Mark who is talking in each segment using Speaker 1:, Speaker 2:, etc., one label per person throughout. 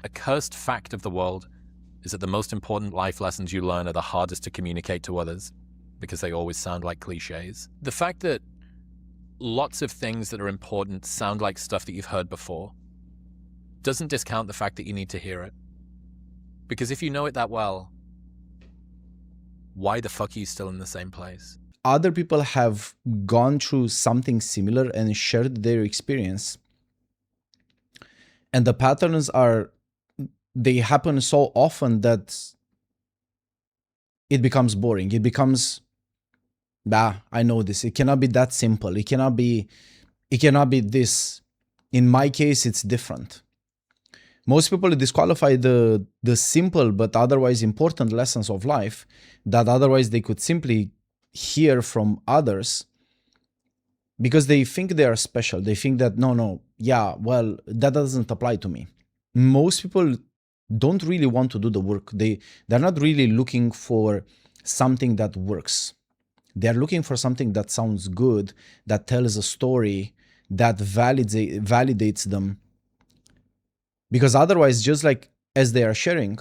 Speaker 1: A cursed fact of the world is that the most important life lessons you learn are the hardest to communicate to others because they always sound like cliches. The fact that lots of things that are important sound like stuff that you've heard before doesn't discount the fact that you need to hear it. Because if you know it that well, why the fuck are you still in the same place?
Speaker 2: Other people have gone through something similar and shared their experience. And the patterns they happen so often that it becomes boring. It becomes, I know this. It cannot be that simple. It cannot be this. In my case, it's different. Most people disqualify the simple but otherwise important lessons of life that otherwise they could simply hear from others because they think they are special. They think that, that doesn't apply to me. Most people don't really want to do the work. They're not really looking for something that works. They're looking for something that sounds good, that tells a story, that validates them. Because otherwise, just like as they are sharing,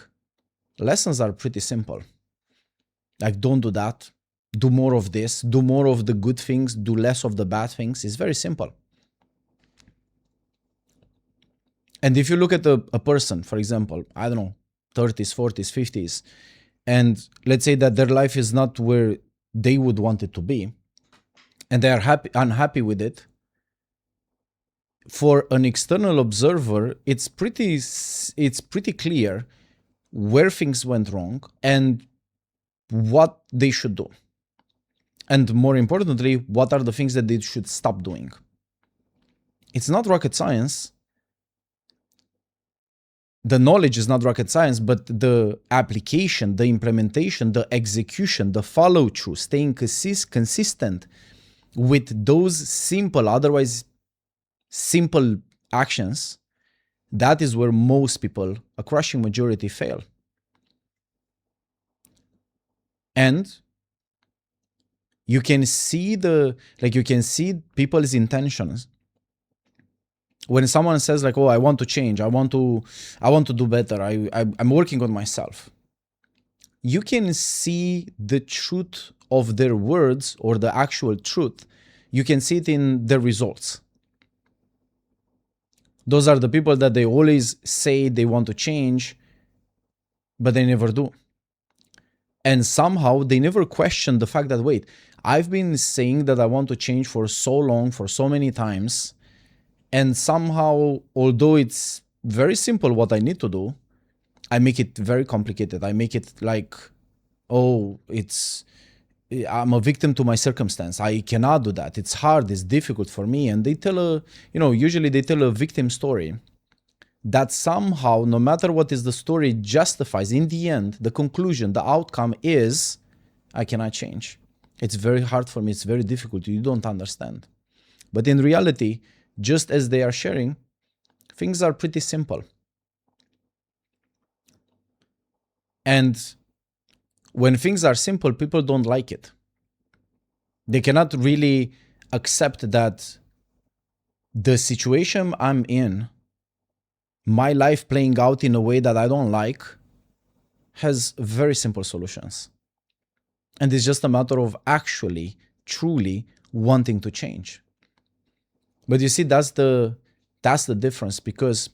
Speaker 2: lessons are pretty simple. Like, don't do that. Do more of this. Do more of the good things. Do less of the bad things. It's very simple. And if you look at a person, for example, I don't know, 30s, 40s, 50s, and let's say that their life is not where they would want it to be, and they are unhappy with it, for an external observer, it's pretty clear where things went wrong and what they should do. And more importantly, what are the things that they should stop doing. It's not rocket science. The knowledge is not rocket science, but the application, the implementation, the execution, the follow-through, staying consistent with those simple, otherwise simple actions, that is where most people, a crushing majority, fail. And you can see people's intentions. When someone says like, oh, I want to change, I want to do better, I'm working on myself. You can see the truth of their words or the actual truth. You can see it in their results. Those are the people that they always say they want to change, but they never do. And somehow they never question the fact that, wait, I've been saying that I want to change for so long, for so many times, and somehow, although it's very simple what I need to do, I make it very complicated. I make it like, oh, I'm a victim to my circumstance. I cannot do that. It's hard. It's difficult for me. And they usually they tell a victim story that somehow, no matter what is the story, justifies in the end, the conclusion, the outcome is, I cannot change. It's very hard for me. It's very difficult. You don't understand. But in reality, just as they are sharing, things are pretty simple. And when things are simple, people don't like it. They cannot really accept that the situation I'm in, my life playing out in a way that I don't like, has very simple solutions. And it's just a matter of actually, truly wanting to change. But you see, that's the difference, because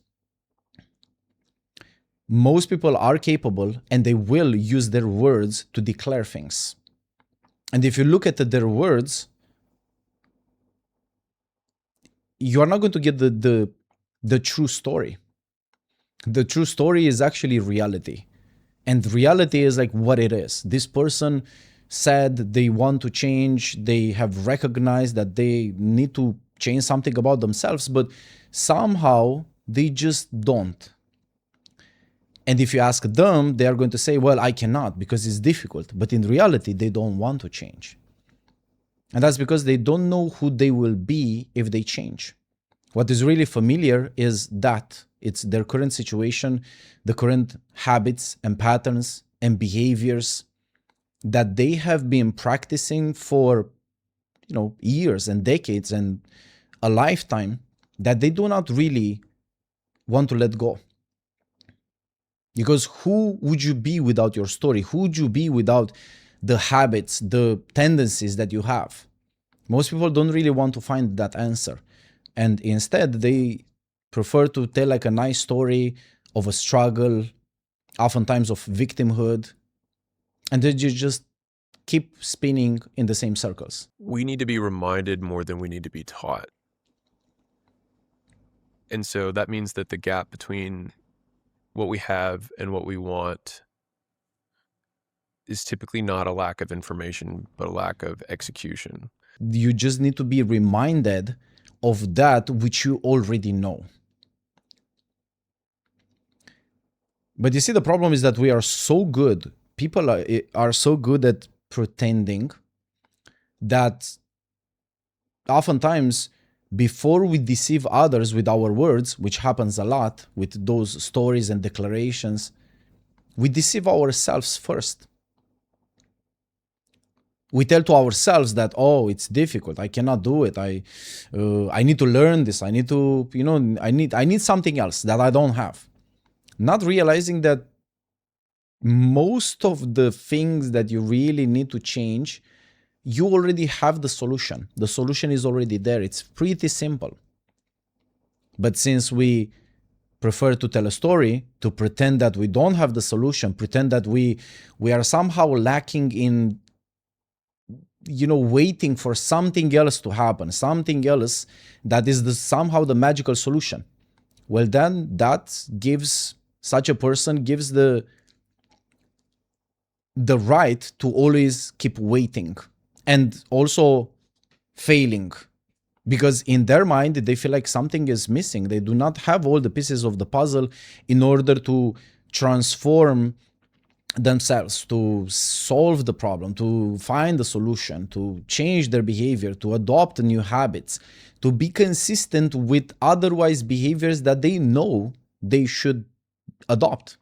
Speaker 2: most people are capable and they will use their words to declare things. And if you look at their words, you are not going to get the true story. The true story is actually reality. And reality is like what it is. This person said they want to change. They have recognized that they need to change something about themselves, but somehow they just don't. And if you ask them, they are going to say, well, I cannot because it's difficult. But in reality, they don't want to change. And that's because they don't know who they will be if they change. What is really familiar is that it's their current situation, the current habits and patterns and behaviors that they have been practicing for, years and decades and a lifetime, that they do not really want to let go. Because who would you be without your story? Who would you be without the habits, the tendencies that you have? Most people don't really want to find that answer. And instead, they prefer to tell like a nice story of a struggle, oftentimes of victimhood. And then you just keep spinning in the same circles.
Speaker 3: We need to be reminded more than we need to be taught. And so that means that the gap between what we have and what we want is typically not a lack of information, but a lack of execution.
Speaker 2: You just need to be reminded of that which you already know. But you see, the problem is that we are so good, people are so good at pretending that oftentimes before we deceive others with our words, which happens a lot with those stories and declarations, we deceive ourselves first. We tell to ourselves that, oh, it's difficult, I cannot do it, I need to learn this, I need to, I need something else that I don't have. Not realizing that most of the things that you really need to change, you already have the solution. The solution is already there. It's pretty simple. But since we prefer to tell a story, to pretend that we don't have the solution, pretend that we are somehow lacking in, waiting for something else to happen, something else that is somehow the magical solution. Well, then such a person gives the right to always keep waiting and also failing, because in their mind they feel like something is missing. They do not have all the pieces of the puzzle in order to transform themselves, to solve the problem, to find the solution, to change their behavior, to adopt new habits, to be consistent with otherwise behaviors that they know they should adopt.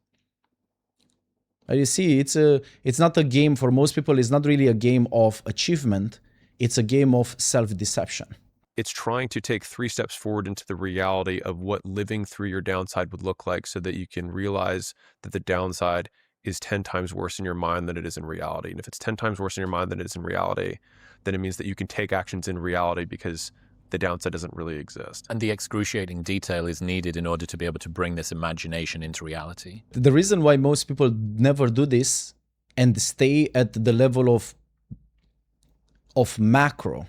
Speaker 2: You see, it's not a game for most people. It's not really a game of achievement. It's a game of self-deception.
Speaker 3: It's trying to take 3 steps forward into the reality of what living through your downside would look like, so that you can realize that the downside is 10 times worse in your mind than it is in reality. And if it's 10 times worse in your mind than it is in reality, then it means that you can take actions in reality because the downside doesn't really exist.
Speaker 1: And the excruciating detail is needed in order to be able to bring this imagination into reality.
Speaker 2: The reason why most people never do this and stay at the level of macro,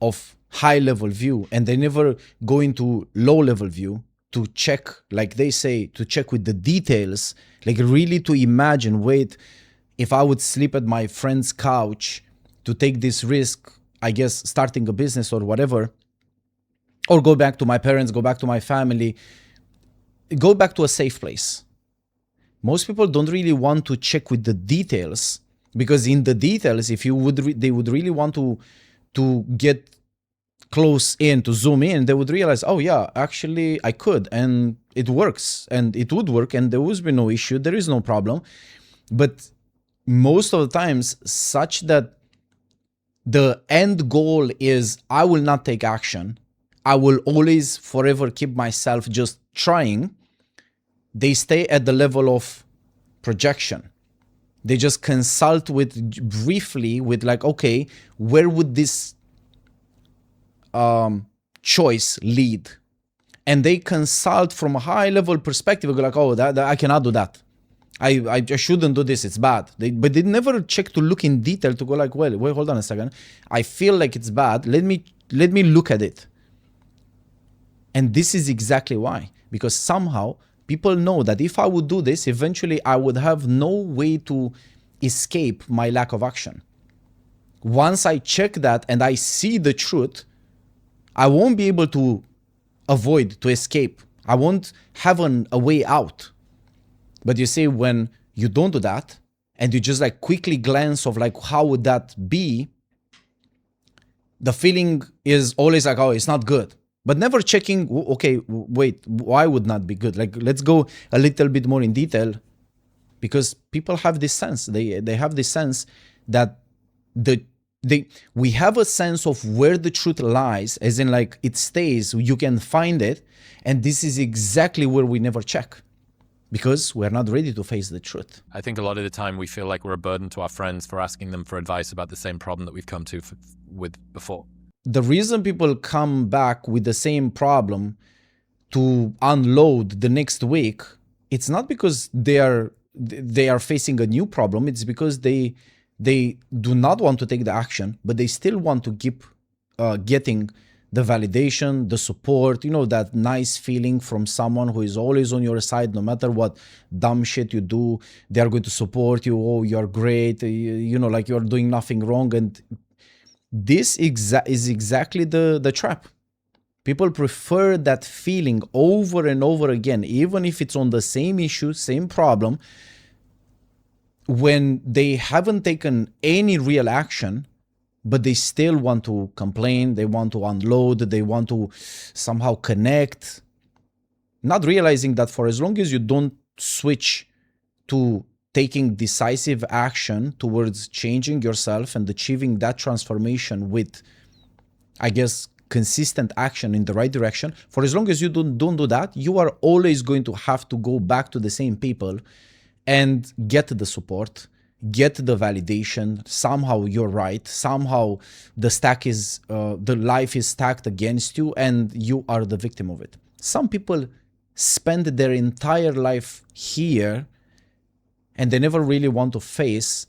Speaker 2: of high level view, and they never go into low level view to check, like they say, to check with the details, like really to imagine, wait, if I would sleep at my friend's couch to take this risk, I guess starting a business or whatever, or go back to my parents, go back to my family, go back to a safe place. Most people don't really want to check with the details, because in the details, if you would, they would really want to get close in, to zoom in, they would realize, oh yeah, actually I could, and it works, and it would work, and there would be no issue, there is no problem. But most of the times, such that the end goal is, I will not take action, I will always forever keep myself just trying, they stay at the level of projection. They just consult briefly with like, okay, where would this choice lead? And they consult from a high level perspective, go like, oh, that I cannot do that. I shouldn't do this, it's bad. But they never check to look in detail to go like, well, wait, hold on a second. I feel like it's bad. Let me look at it. And this is exactly why. Because somehow people know that if I would do this, eventually I would have no way to escape my lack of action. Once I check that and I see the truth, I won't be able to avoid, to escape. I won't have a way out. But you see, when you don't do that, and you just like quickly glance of like, how would that be? The feeling is always like, oh, it's not good. But never checking, okay, wait, why would not be good? Like, let's go a little bit more in detail, because people have this sense. They have this sense that we have a sense of where the truth lies, as in like it stays, you can find it. And this is exactly where we never check. because we're not ready to face the truth.
Speaker 1: I think a lot of the time we feel like we're a burden to our friends for asking them for advice about the same problem that we've come to with before.
Speaker 2: The reason people come back with the same problem to unload the next week, it's not because they are facing a new problem. It's because they do not want to take the action, but they still want to keep getting the validation, the support, that nice feeling from someone who is always on your side, no matter what dumb shit you do, they are going to support you. Oh, you're great. Like you're doing nothing wrong. And this is exactly the trap. People prefer that feeling over and over again, even if it's on the same issue, same problem, when they haven't taken any real action, but they still want to complain, they want to unload, they want to somehow connect, not realizing that for as long as you don't switch to taking decisive action towards changing yourself and achieving that transformation with, I guess, consistent action in the right direction, for as long as you don't do that, you are always going to have to go back to the same people and get the support, get the validation. Somehow you're right. Somehow the life is stacked against you and you are the victim of it. Some people spend their entire life here and they never really want to face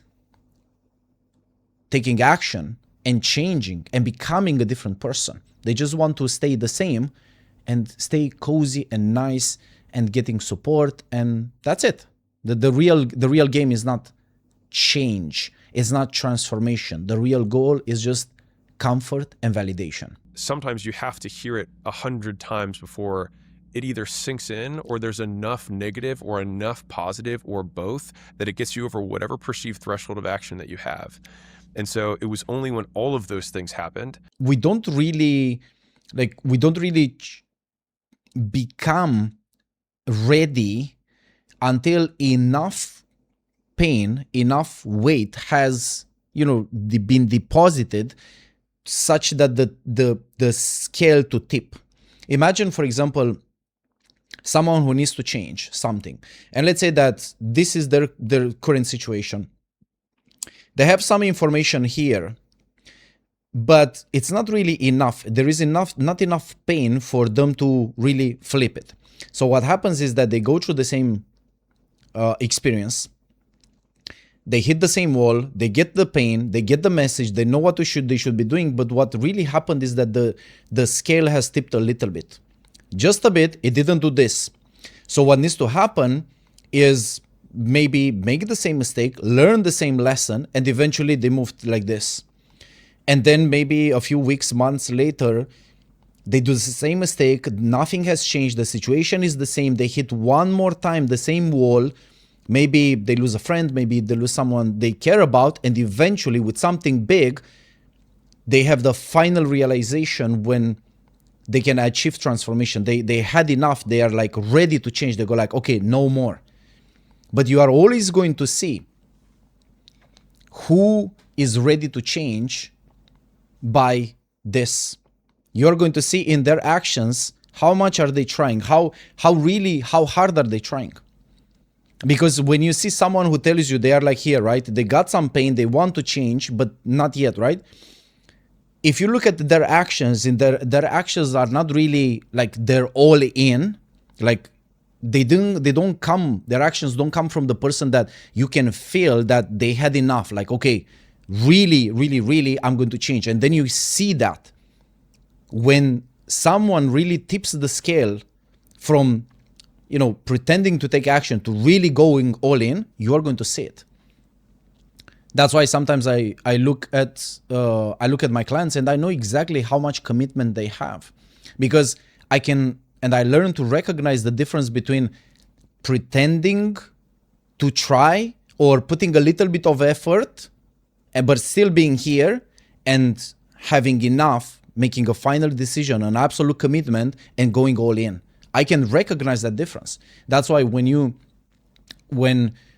Speaker 2: taking action and changing and becoming a different person. They just want to stay the same and stay cozy and nice and getting support, and that's it. The real game is not change, it's not transformation. The real goal is just comfort and validation.
Speaker 3: Sometimes you have to hear it 100 times before it either sinks in, or there's enough negative or enough positive or both that it gets you over whatever perceived threshold of action that you have. And so it was only when all of those things happened.
Speaker 2: We don't really become ready until enough pain, enough weight has, been deposited such that the scale to tip. Imagine, for example, someone who needs to change something. And let's say that this is their current situation. They have some information here, but it's not really enough. There is not enough pain for them to really flip it. So what happens is that they go through the same experience. They hit the same wall, they get the pain, they get the message, they know what they should be doing, but what really happened is that the scale has tipped a little bit. Just a bit, it didn't do this. So what needs to happen is maybe make the same mistake, learn the same lesson, and eventually they moved like this. And then maybe a few weeks, months later, they do the same mistake, nothing has changed, the situation is the same, they hit one more time the same wall, maybe they lose a friend, maybe they lose someone they care about, and eventually with something big, they have the final realization when they can achieve transformation. They had enough, they are like ready to change, they go like, okay, no more. But you are always going to see who is ready to change by this. You're going to see in their actions, how much are they trying? How hard are they trying? Because when you see someone who tells you they are like here, right? They got some pain, they want to change, but not yet, right? If you look at their actions, their actions are not really like they're all in, like their actions don't come from the person that you can feel that they had enough, like, okay, really, really, really, I'm going to change. And then you see that when someone really tips the scale from, pretending to take action to really going all in, you are going to see it. That's why sometimes I look at my clients and I know exactly how much commitment they have, because I learn to recognize the difference between pretending to try or putting a little bit of effort, but still being here, and having enough, making a final decision, an absolute commitment, and going all in. I can recognize that difference. That's why when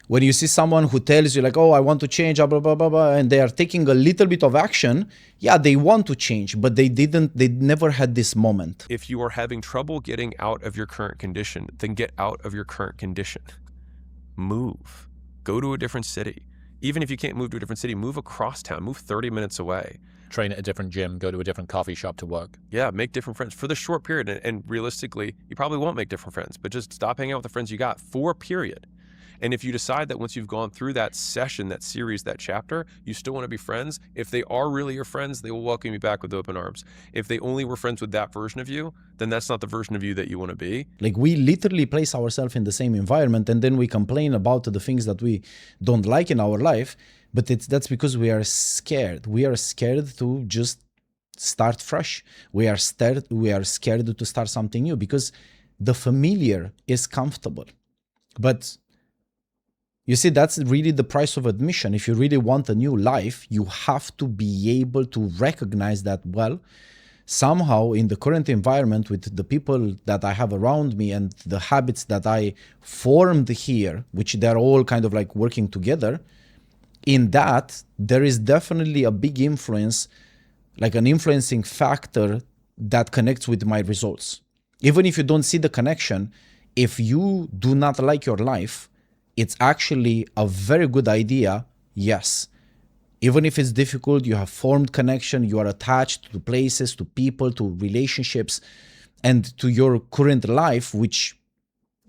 Speaker 2: When you see someone who tells you like, oh, I want to change, blah, blah, blah, blah, and they are taking a little bit of action, yeah, they want to change, but they never had this moment.
Speaker 3: If you are having trouble getting out of your current condition, then get out of your current condition. Move. Go to a different city. Even if you can't move to a different city, move across town, move 30 minutes away.
Speaker 1: Train at a different gym, go to a different coffee shop to work.
Speaker 3: Yeah, make different friends for the short period. And realistically, you probably won't make different friends, but just stop hanging out with the friends you got for a period. And if you decide that once you've gone through that session, that series, that chapter, you still want to be friends, if they are really your friends, they will welcome you back with open arms. If they only were friends with that version of you, then that's not the version of you that you want to be.
Speaker 2: Like, we literally place ourselves in the same environment, and then we complain about the things that we don't like in our life, but that's because we are scared. We are scared to just start fresh. We are scared to start something new because the familiar is comfortable. But you see, that's really the price of admission. If you really want a new life, you have to be able to recognize that, well, somehow in the current environment with the people that I have around me and the habits that I formed here, which they're all kind of like working together, in that there is definitely a big influence, like an influencing factor that connects with my results. Even if you don't see the connection, if you do not like your life, it's actually a very good idea, yes. Even if it's difficult, you have formed connection, you are attached to places, to people, to relationships, and to your current life, which,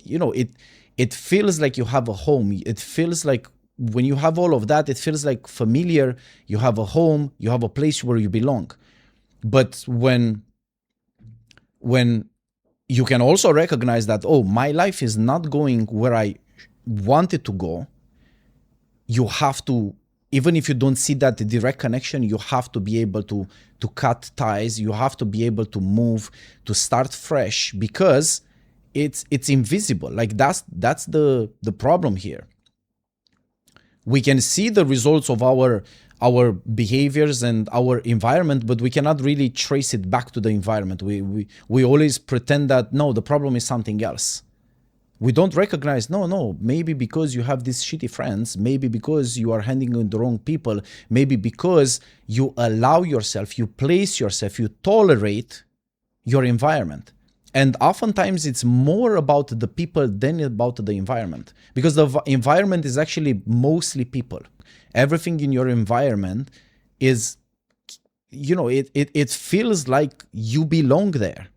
Speaker 2: you know, it feels like you have a home. It feels like when you have all of that, it feels like familiar. You have a home, you have a place where you belong. But when you can also recognize that, oh, my life is not going where I wanted to go, you have to, even if you don't see that direct connection, you have to be able to cut ties. You have to be able to move, to start fresh, because it's invisible. Like that's the problem here. We can see the results of our behaviors and our environment, but we cannot really trace it back to the environment. We always pretend that, no, the problem is something else. We don't recognize, no, maybe because you have these shitty friends, maybe because you are hanging with the wrong people, maybe because you allow yourself, you place yourself, you tolerate your environment. And oftentimes it's more about the people than about the environment, because the environment is actually mostly people. Everything in your environment is, you know, it feels like you belong there.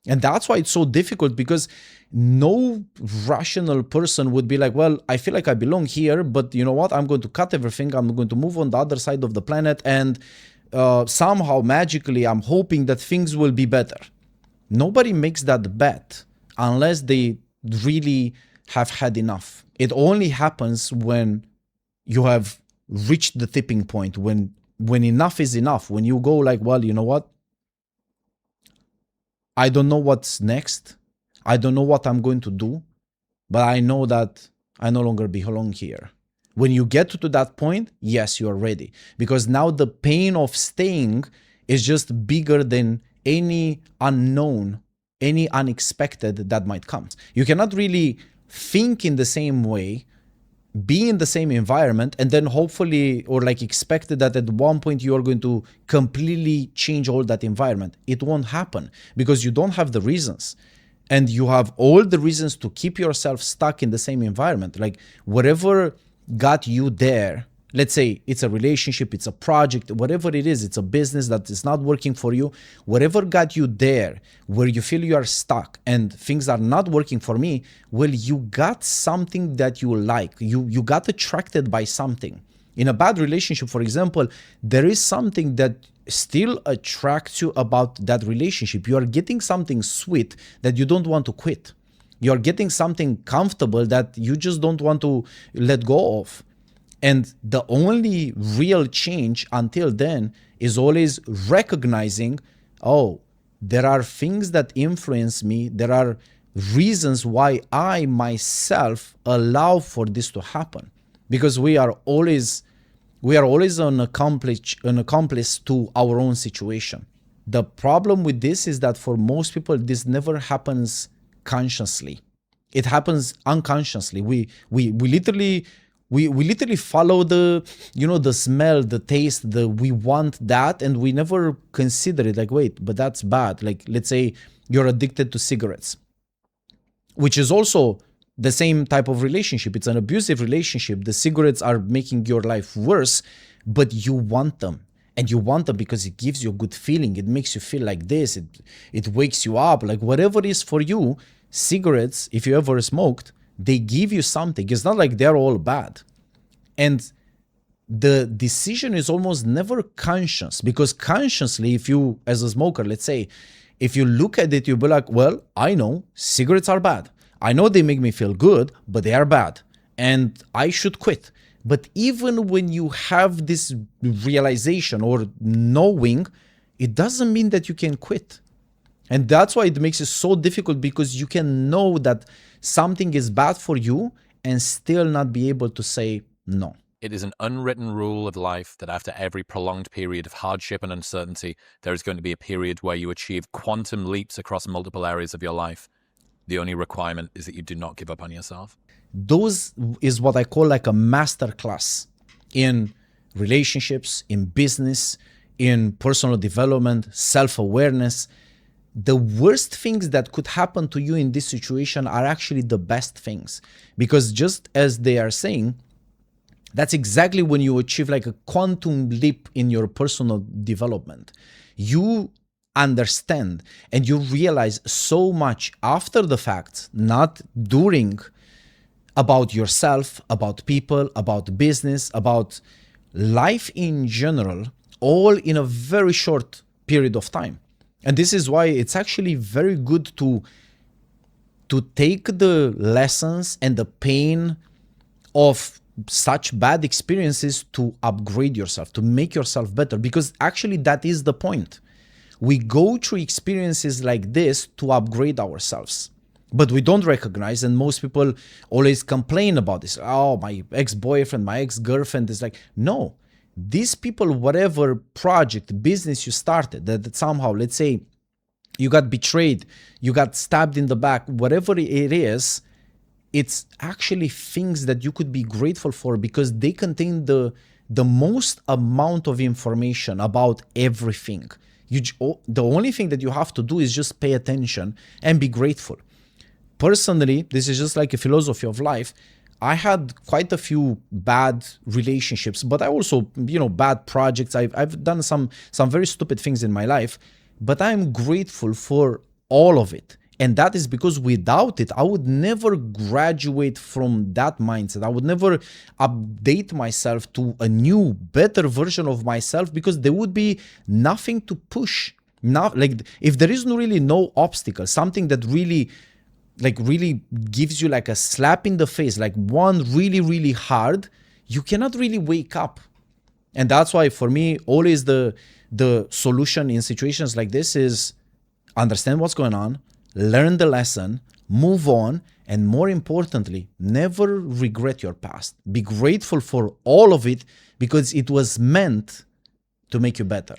Speaker 2: And that's why it's so difficult, because no rational person would be like, well, I feel like I belong here, but you know what? I'm going to cut everything. I'm going to move on the other side of the planet. And somehow magically, I'm hoping that things will be better. Nobody makes that bet unless they really have had enough. It only happens when you have reached the tipping point, when enough is enough, when you go like, well, you know what? I don't know what's next. I don't know what I'm going to do, but I know that I no longer belong here. When you get to that point, yes, you are ready, because now the pain of staying is just bigger than any unknown, any unexpected that might come. You cannot really think in the same way, be in the same environment, and then hopefully, or like expect that at one point you are going to completely change all that environment. It won't happen, because you don't have the reasons. And you have all the reasons to keep yourself stuck in the same environment. Like whatever got you there, let's say it's a relationship, it's a project, whatever it is, it's a business that is not working for you, whatever got you there, where you feel you are stuck and things are not working for me, well, you got something that you like. You got attracted by something. In a bad relationship, for example, there is something that still attracts you about that relationship. You are getting something sweet that you don't want to quit. You are getting something comfortable that you just don't want to let go of. And the only real change until then is always recognizing, oh, there are things that influence me. There are reasons why I myself allow for this to happen. Because we are always an accomplice to our own situation. The problem with this is that for most people, this never happens consciously. It happens unconsciously. We literally We literally follow the, the smell, the taste, we want that, and we never consider it like, wait, but that's bad. Like, let's say you're addicted to cigarettes, which is also the same type of relationship. It's an abusive relationship. The cigarettes are making your life worse, but you want them. And you want them because it gives you a good feeling. It makes you feel like this. It wakes you up. Like whatever it is for you, cigarettes, if you ever smoked, they give you something. It's not like they're all bad. And the decision is almost never conscious, because consciously, if you, as a smoker, let's say, if you look at it, you'll be like, well, I know cigarettes are bad. I know they make me feel good, but they are bad. And I should quit. But even when you have this realization or knowing, it doesn't mean that you can quit. And that's why it makes it so difficult, because you can know that something is bad for you and still not be able to say no.
Speaker 1: It is an unwritten rule of life that after every prolonged period of hardship and uncertainty, there is going to be a period where you achieve quantum leaps across multiple areas of your life. The only requirement is that you do not give up on yourself.
Speaker 2: Those is what I call like a master class in relationships, in business, in personal development, self-awareness. The worst things that could happen to you in this situation are actually the best things, because just as they are saying, that's exactly when you achieve like a quantum leap in your personal development. You understand and you realize so much after the fact, not during, about yourself, about people, about business, about life in general, all in a very short period of time. And this is why it's actually very good to take the lessons and the pain of such bad experiences to upgrade yourself, to make yourself better, because actually that is the point. We go through experiences like this to upgrade ourselves, but we don't recognize, and most people always complain about this. Oh, my ex-boyfriend, my ex-girlfriend is like, no, these people, whatever project, business you started, that somehow, let's say you got betrayed, you got stabbed in the back, whatever it is, it's actually things that you could be grateful for, because they contain the most amount of information about everything. The only thing that you have to do is just pay attention and be grateful. Personally, this is just like a philosophy of life. I had quite a few bad relationships, but I also, bad projects. I've done some very stupid things in my life, but I'm grateful for all of it. And that is because without it, I would never graduate from that mindset. I would never update myself to a new, better version of myself, because there would be nothing to push. Like if there is really no obstacle, something that really gives you like a slap in the face, like one really, really hard, you cannot really wake up. And that's why for me, always the solution in situations like this is understand what's going on, learn the lesson, move on, and more importantly, never regret your past. Be grateful for all of it, because it was meant to make you better.